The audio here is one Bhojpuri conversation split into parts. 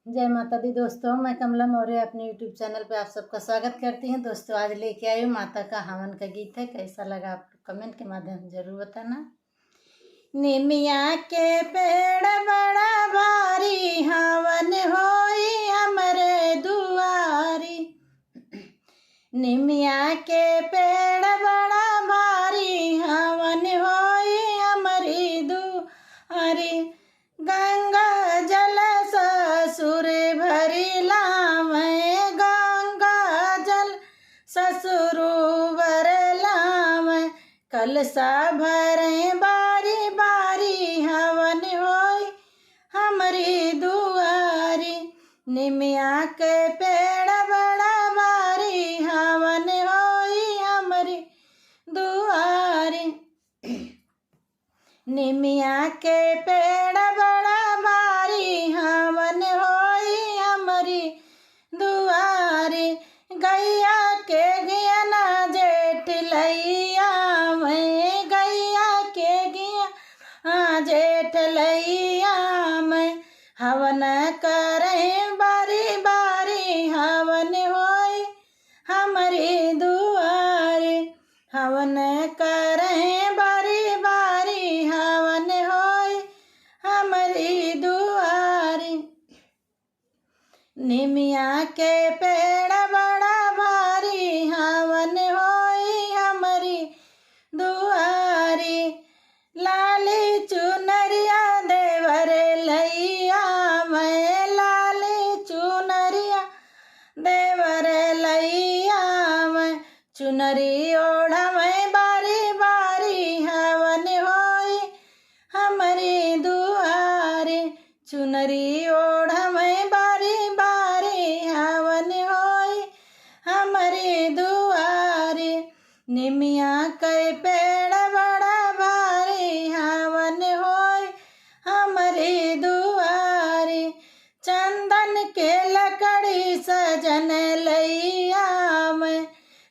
जय माता दी दोस्तों, मैं कमला मौर्य अपने यूट्यूब चैनल पे आप सबका स्वागत करती हूँ। दोस्तों आज लेके आई हूँ माता का हवन का गीत है। कैसा लगा आप कमेंट के माध्यम से जरूर बताना। निमिया के पेड़ बड़ा भारी, हवन होई हमरे दुआरी। निमिया के पेड़ बड़ा भारी, हवन होई हमारी दुआरी। गंगा जल ससुर भरी लावे, गंगा जल ससुर भर लावे। कलसा भरे बारी बारी, हवन होई हमारी दुआरी। निमिया के पेड़ बड़ा भारी, हवन होई हमारी दुआरी। निमिया के पेड़ बड़ा भारी, हवन होई हमारी दुआरी। गैया के गियना जेठ लैया में, गैया के गिया जेठ लैया में। हवन करे बारी बारी, हवन होई हमारी दुआरी। हवन करे बारी बारी, हवन होई हमारी दुआरी। निमिया के पेड़ बड़ा भारी, हवन होई हमारी दुआरी। लाली चुनरिया देवर लैया में, लाली चुनरिया देवर लैया में। चुनरी ओढ़ा में बारी बारी, हवन होई हमारी दुआरी। चुनरी ओढ़ा में बारी बारी, हवन होई हमारी दुआरी। निमिया के पेड़ बड़ा भारी, हवन होई हमारी दुआरी। चंदन के लकड़ी सजन लैया में,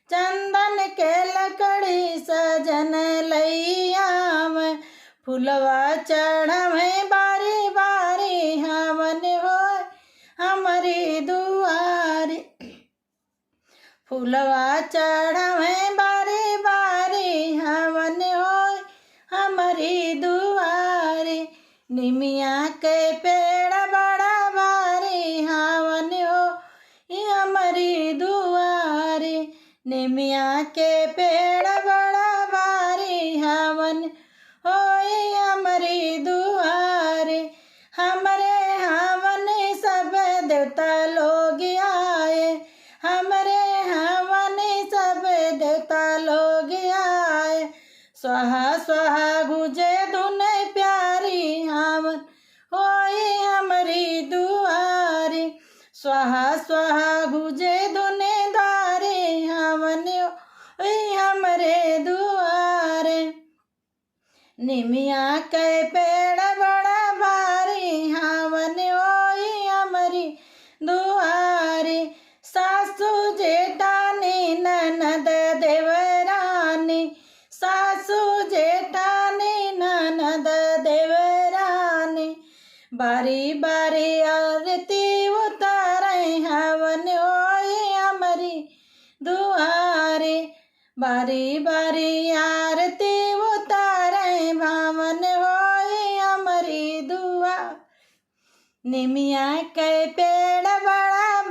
चंदन के लकड़ी सजन लैया में। फुलवा चढ़ावे बारी बारी, हवन होई हमारी दुआरी। फुलवा चढ़ावे बारी बारी, हवन होई हमारी दुआरी। निमिया के पेड़ बड़ा भारी, हवन होई हमारी दुआरी। निमिया के पेड़ बड़ा भारी, हवन होई हमारी दुआरी। हमरे हवन सब देवता लोग आए, हमरे हवन सब देवता लोग आए। स्वाहा स्वाहा गुजे धुन प्यारी, हवन होई हमारी दुआरी। स्वाहा स्वाहा गुजे धुन धारी, हवन होई हमारे दुआरे। निमिया के पेड़ बड़ा भारी, हवन होई हमारी दुआरी। सासू जेठानी ननद देवरानी, सासू जेठानी ननद देवरानी। बारी बारी आरती उतारे, हवन होई हमारी दुआरी। बारी बारी आरती उतारे, हवन होई हमारी दुआ। निमिया के पेड़ बड़ा